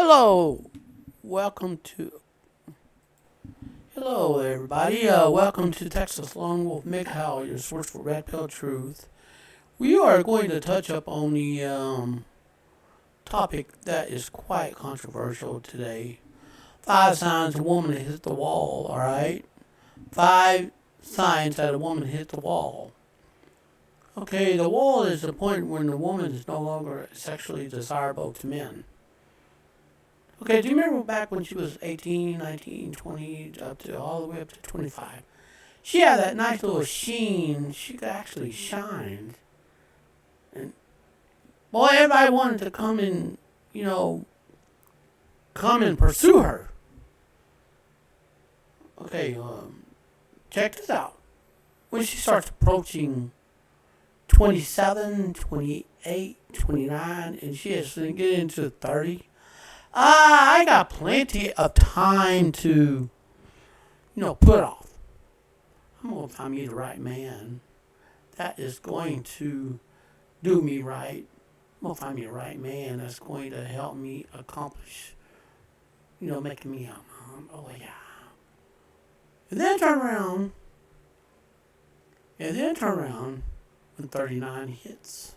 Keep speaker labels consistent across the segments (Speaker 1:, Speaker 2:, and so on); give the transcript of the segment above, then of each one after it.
Speaker 1: Hello, welcome to hello everybody. Welcome to Texas Lone Wolf McHowl, your source for red pill truth. We are going to touch up on the topic that is quite controversial today. 5 signs a woman hits the wall. All right, 5 signs that a woman hit the wall. Okay, the wall is the point when the woman is no longer sexually desirable to men. Okay, do you remember back when she was 18, 19, 20, up to all the way up to 25? She had that nice little sheen. She could actually shine. And boy, everybody wanted to come and pursue her. Okay, check this out. When she starts approaching 27, 28, 29, and she has to get into 30, I got plenty of time to, put off. I'm going to find me the right man that is going to do me right. I'm going to find me the right man that's going to help me accomplish, making me oh yeah. And then turn around when 39 hits.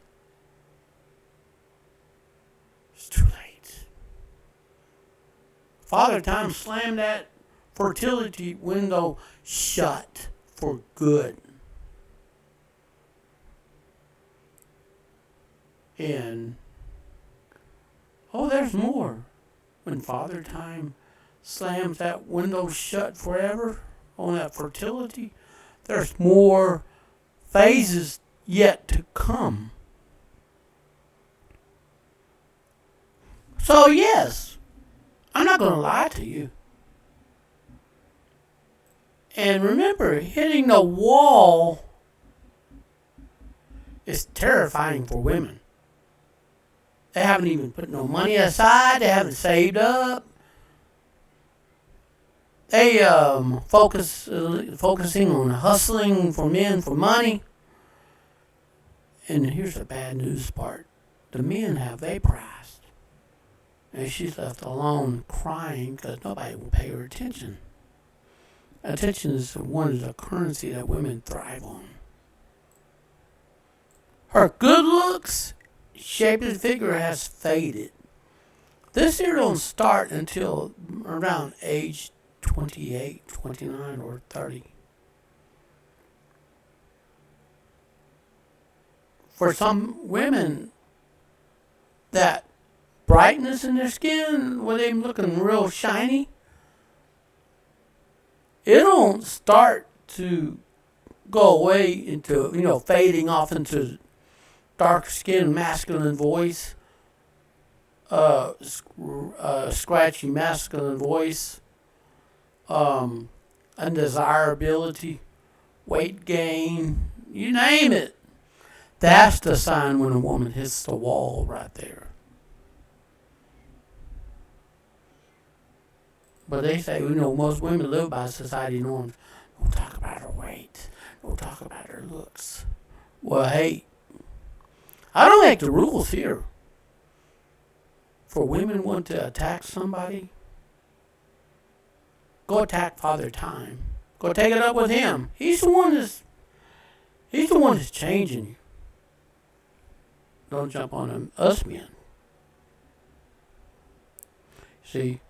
Speaker 1: It's too late. Father Time slammed that fertility window shut for good. And, there's more. When Father Time slams that window shut forever on that fertility, there's more phases yet to come. So, yes. I'm not going to lie to you. And remember, hitting the wall is terrifying for women. They haven't even put no money aside. They haven't saved up. They focusing on hustling for men for money. And here's the bad news part. The men have vaporized. And she's left alone crying because nobody will pay her attention. Attention is one of the currency that women thrive on. Her good looks, shapely figure has faded. This year don't start until around age 28, 29, or 30. For some women, that brightness in their skin, where they're looking real shiny, it don't start to go away into, fading off into dark skin, masculine voice, scratchy masculine voice, undesirability, weight gain, you name it. That's the sign when a woman hits the wall right there. But they say, most women live by society norms. Don't talk about her weight. Don't talk about her looks. Well, hey, I don't make the rules here. For women want to attack somebody, go attack Father Time. Go take it up with him. He's the one that's changing you. Don't jump on us men. See?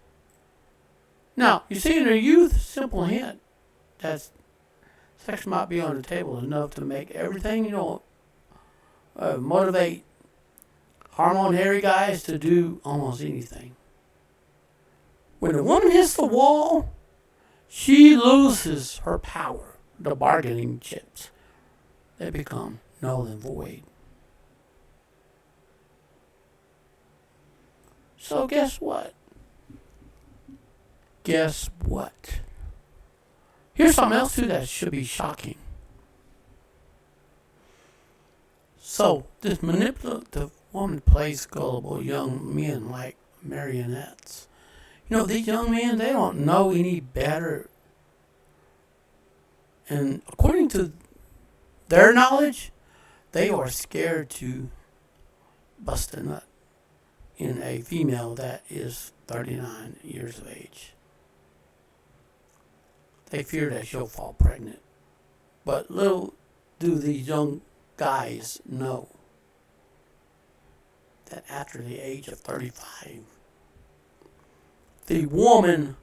Speaker 1: Now, you see in their youth, simple hint that sex might be on the table enough to make everything, motivate hormone-hairy guys to do almost anything. When a woman hits the wall, she loses her power. The bargaining chips, they become null and void. So guess what? Here's something else too that should be shocking. So, this manipulative woman plays gullible young men like marionettes. These young men, they don't know any better. And according to their knowledge, they are scared to bust a nut in a female that is 39 years of age. They fear that she'll fall pregnant. But little do these young guys know that after the age of 35, the woman,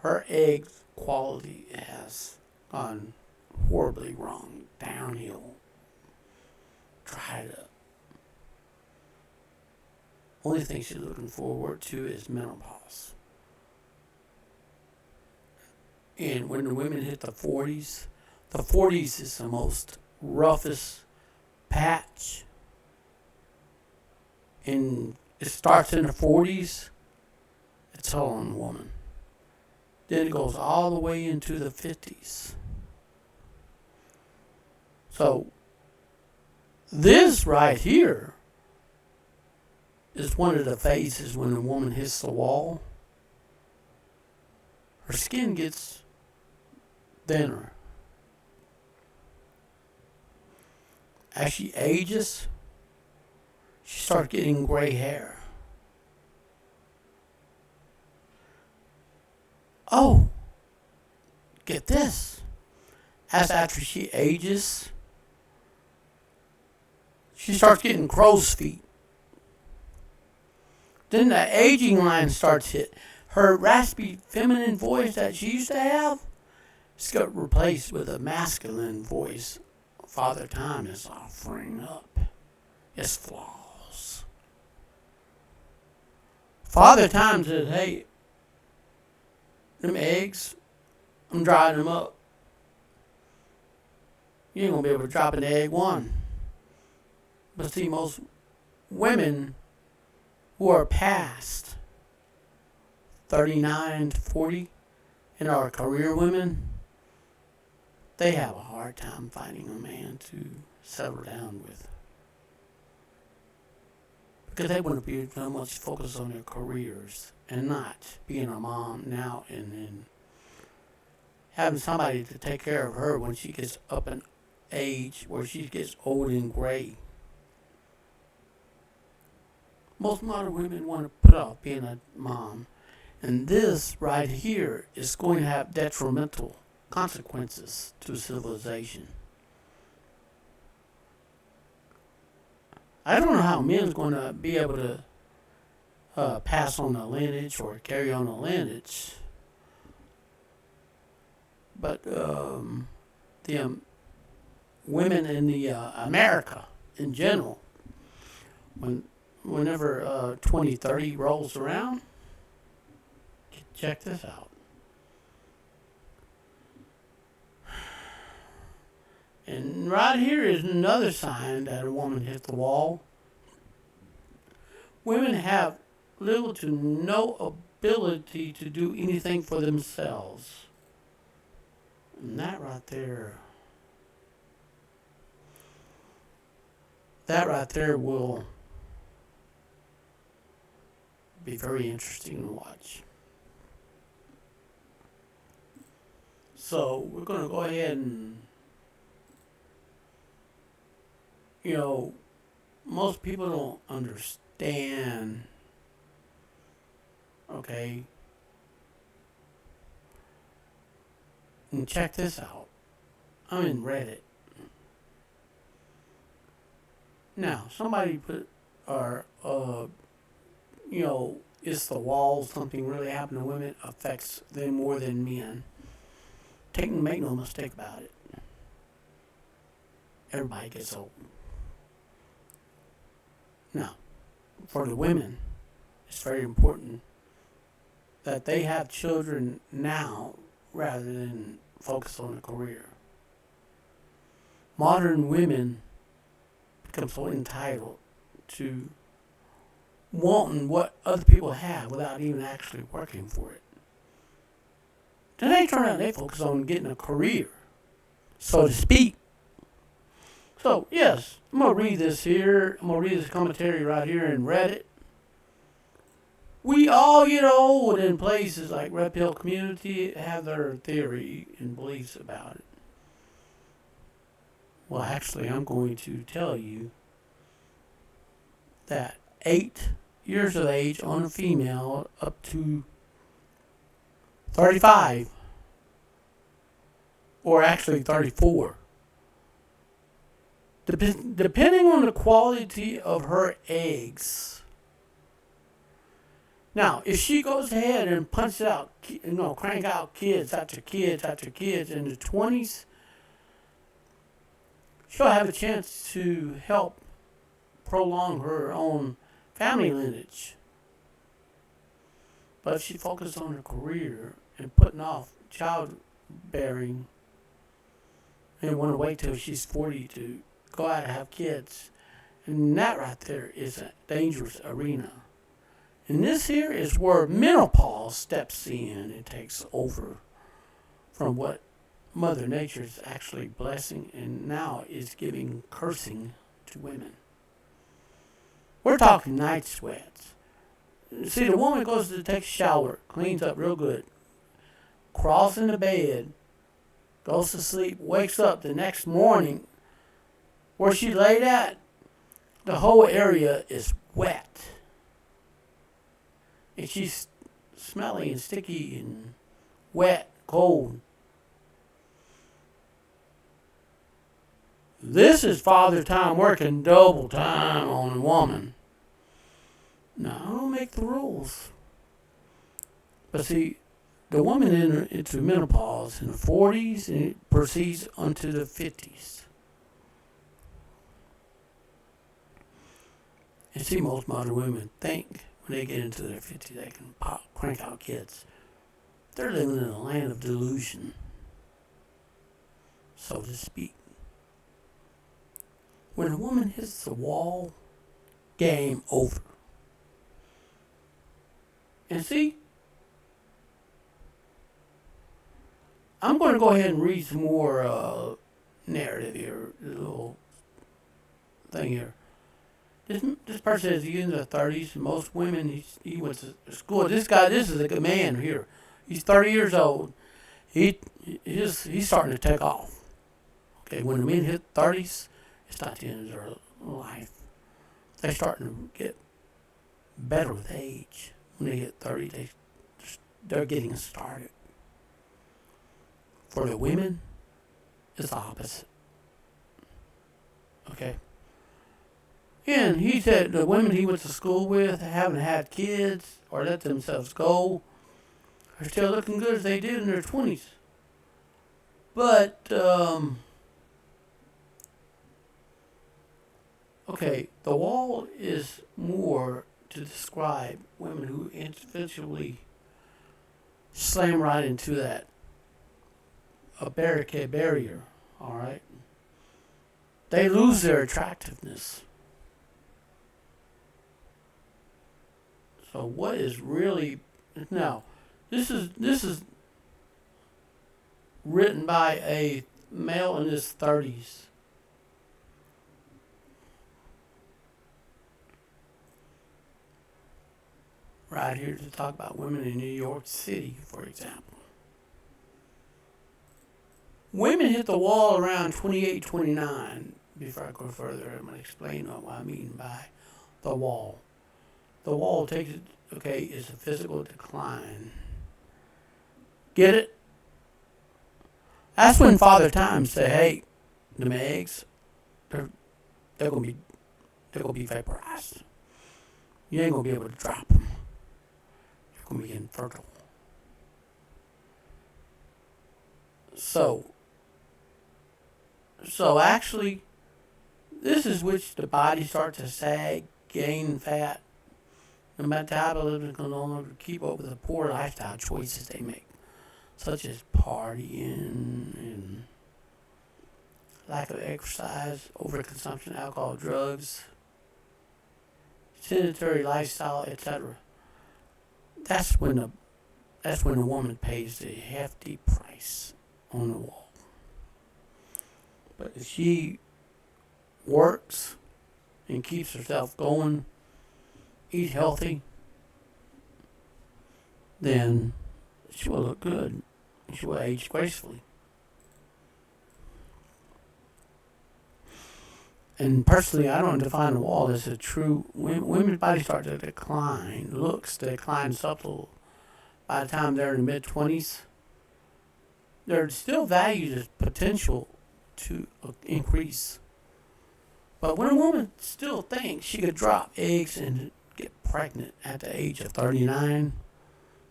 Speaker 1: her egg quality has gone horribly wrong, downhill, dried up. Only thing she's looking forward to is menopause. And when the women hit the 40s is the most roughest patch. And it starts in the 40s, it's all on the woman. Then it goes all the way into the 50s. So, this right here is one of the phases when a woman hits the wall. Her skin gets thinner. As she ages, she starts getting gray hair. Oh, get this. As after she ages, she starts getting crow's feet. Then the aging line starts hit. Her raspy feminine voice that she used to have, it's got replaced with a masculine voice. Father Time is offering up its flaws. Father Time says, hey, them eggs, I'm drying them up. You ain't gonna be able to drop an egg one. But see, most women who are past 39 to 40 and are career women, they have a hard time finding a man to settle down with. Because they want to be so much focused on their careers and not being a mom now and then having somebody to take care of her when she gets up in age where she gets old and gray. Most modern women want to put off being a mom. And this right here is going to have detrimental consequences to civilization. I don't know how men's going to be able to pass on the lineage or carry on the lineage. But the women in the America in general, whenever 2030 rolls around, check this out. And right here is another sign that a woman hit the wall. Women have little to no ability to do anything for themselves. And that right there will be very interesting to watch. So we're going to go ahead and, most people don't understand, okay? And check this out. I'm in Reddit. Now, somebody put, is the wall something really happened to women affects them more than men? Make no mistake about it. Everybody gets old. Now, for the women, it's very important that they have children now rather than focus on a career. Modern women become so entitled to wanting what other people have without even actually working for it. Then they turn out they focus on getting a career, so to speak. So, yes, I'm going to read this here. I'm going to read this commentary right here in Reddit. We all get old in places like Red Pill Community have their theory and beliefs about it. Well, actually, I'm going to tell you that 8 years of age on a female up to 35, or actually 34. Depending on the quality of her eggs. Now, if she goes ahead and punches out, crank out kids after kids after kids in the 20s, she'll have a chance to help prolong her own family lineage. But if she focuses on her career and putting off childbearing and want to wait till she's 40 to go out and have kids, and that right there is a dangerous arena. And this here is where menopause steps in and takes over from what Mother Nature is actually blessing and now is giving cursing to women. We're talking night sweats. See, the woman goes to take a shower, cleans up real good, crawls into bed, goes to sleep, wakes up the next morning. Where she laid at, the whole area is wet. And she's smelly and sticky and wet, cold. This is Father Time working double time on a woman. Now, I don't make the rules. But see, the woman into menopause in the 40s and it proceeds unto the 50s. And see, most modern women think when they get into their 50s they can crank out kids. They're living in a land of delusion, so to speak. When a woman hits the wall, game over. And see, I'm going to go ahead and read some more narrative here, a little thing here. This person is in the 30s. Most women, he went to school. This is a good man here. He's 30 years old. He's starting to take off. Okay, when the men hit 30s, it's not the end of their life. They're starting to get better with age. When they hit 30, they're getting started. For the women, it's the opposite. Okay. And he said the women he went to school with haven't had kids or let themselves go are still looking good as they did in their 20s. But, okay, the wall is more to describe women who eventually slam right into that a barrier, all right? They lose their attractiveness. So what is really now? This is written by a male in his 30s. Right here to talk about women in New York City, for example. Women hit the wall around 28, 29. Before I go further, I'm going to explain what I mean by the wall. The wall takes it, okay, is a physical decline. Get it? That's when Father Time say, hey, them eggs, they're gonna be vaporized. You ain't gonna be able to drop them. You're gonna be infertile. So actually, this is which the body starts to sag, gain fat. The metabolism can no longer keep up with the poor lifestyle choices they make, such as partying and lack of exercise, overconsumption of alcohol, drugs, sedentary lifestyle, etc. That's when the woman pays the hefty price on the wall. But if she works and keeps herself going, eat healthy, then she will look good. She will age gracefully. And personally, I don't define the wall as a true. Women's bodies start to decline, looks to decline subtle by the time they're in the mid-20s. They're still valued as potential to increase. But when a woman still thinks she could drop eggs and get pregnant at the age of 39,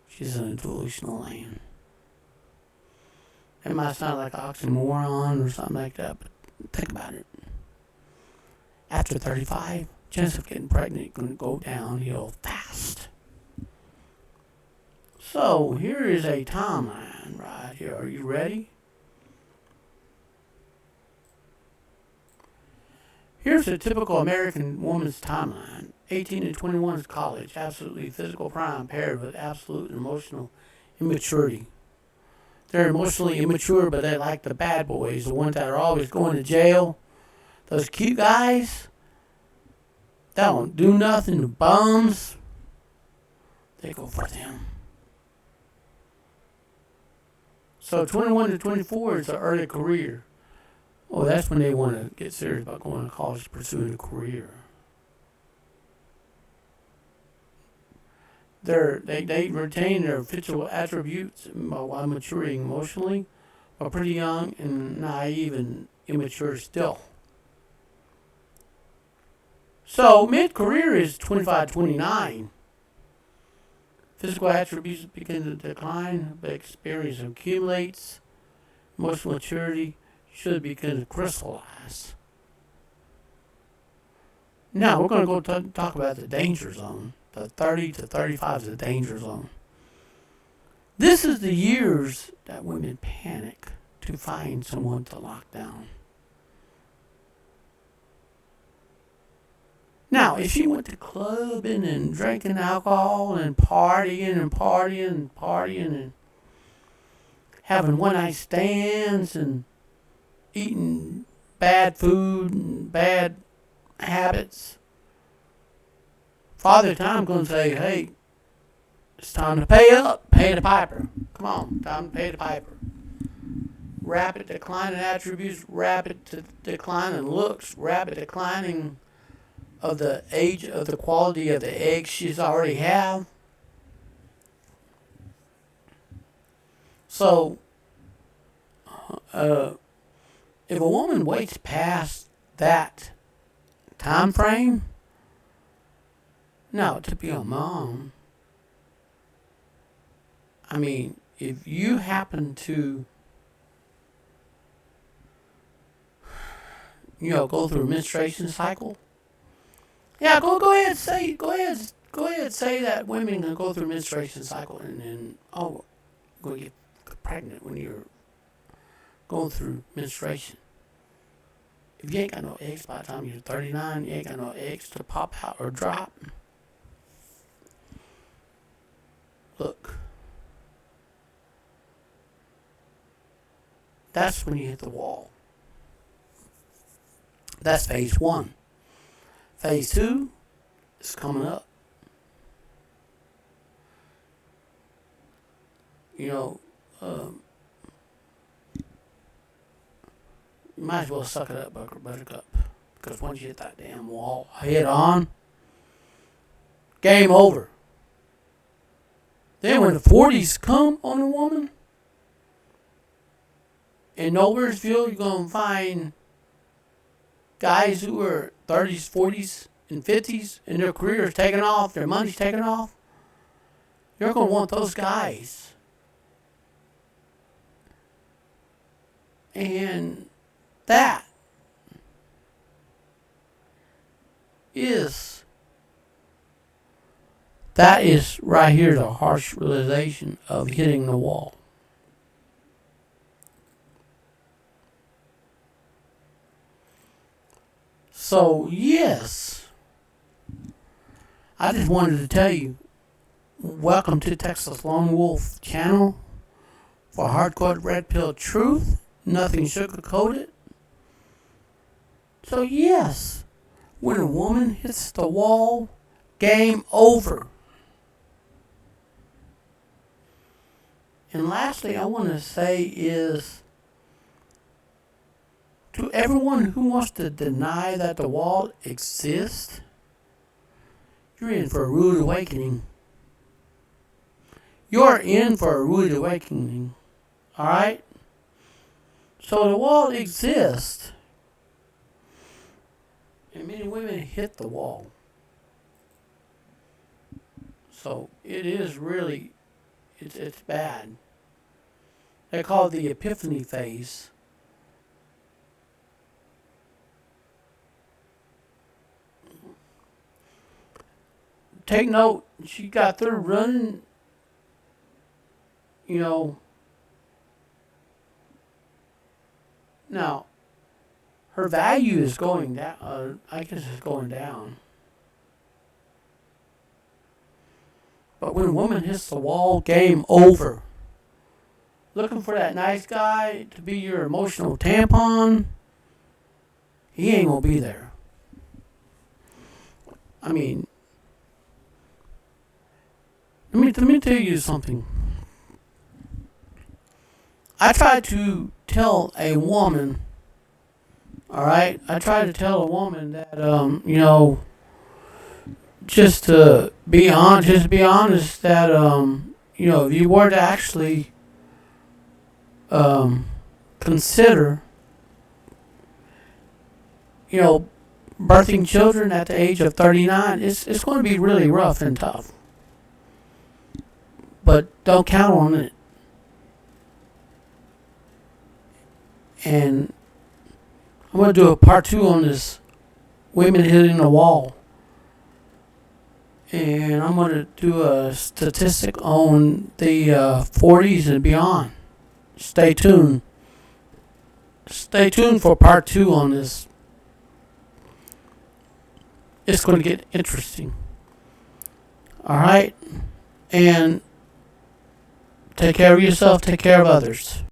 Speaker 1: she's in a delusional land. It might sound like an oxymoron or something like that, but think about it. After 35, chance of getting pregnant is going to go downhill fast. So here is a timeline right here. Are you ready? Here's a typical American woman's timeline. 18 to 21 is college, absolutely physical prime paired with absolute emotional immaturity. They're emotionally immature, but they like the bad boys, the ones that are always going to jail. Those cute guys that don't do nothing, the bums, they go for them. So 21 to 24 is an early career. Oh, that's when they want to get serious about going to college, pursuing a career. They retain their physical attributes while maturing emotionally, are pretty young and naive and immature still. So mid-career is 25, 29. Physical attributes begin to decline, but experience accumulates. Emotional maturity should begin to crystallize. Now we're going to go talk about the danger zone. The 30 to 35 is the danger zone. This is the years that women panic to find someone to lock down. Now, if she went to clubbing and drinking alcohol and partying and having one-night stands and eating bad food and bad habits, Father Time going to say, hey, it's time to pay up, pay the piper. Come on, time to pay the piper. Rapid decline in attributes, rapid decline in looks, rapid declining of the age of the quality of the eggs she's already have. So, if a woman waits past that time frame, now to be a mom, I mean, if you happen to, go through a menstruation cycle, yeah, go ahead say that women can go through a menstruation cycle and you're going to get pregnant when you're going through menstruation. If you ain't got no eggs by the time you're 39, you ain't got no eggs to pop out or drop. Look, that's when you hit the wall. That's phase 1. Phase 2 is coming up. You might as well suck it up, buttercup. Because once you hit that damn wall head on, game over. Then when the 40s come on a woman, in Nowheresville, you're going to find guys who are 30s, 40s, and 50s, and their careers taking off, their money's taking off. You're going to want those guys. And that is right here the harsh realization of hitting the wall. So, yes, I just wanted to tell you, welcome to Texas Lone Wolf channel for hardcore red pill truth, nothing sugar-coated. So, yes, when a woman hits the wall, game over. And lastly, I want to say is to everyone who wants to deny that the wall exists, you're in for a rude awakening. You're in for a rude awakening. Alright? So the wall exists. And many women hit the wall. So it is really, it's bad. They call it the epiphany phase. Take note, she got through running, now, her value is going down. I guess it's going down. But when a woman hits the wall, game over. Looking for that nice guy to be your emotional tampon, he ain't gonna be there. I mean, let me tell you something. I tried to tell a woman, alright? I tried to tell a woman that, just to be honest, that, if you were to actually, consider, birthing children at the age of 39, it's going to be really rough and tough. But don't count on it. And I'm going to do a part 2 on this women hitting the wall. And I'm going to do a statistic on the 40s and beyond. Stay tuned. Stay tuned for part 2 on this. It's going to get interesting. Alright? And take care of yourself, take care of others.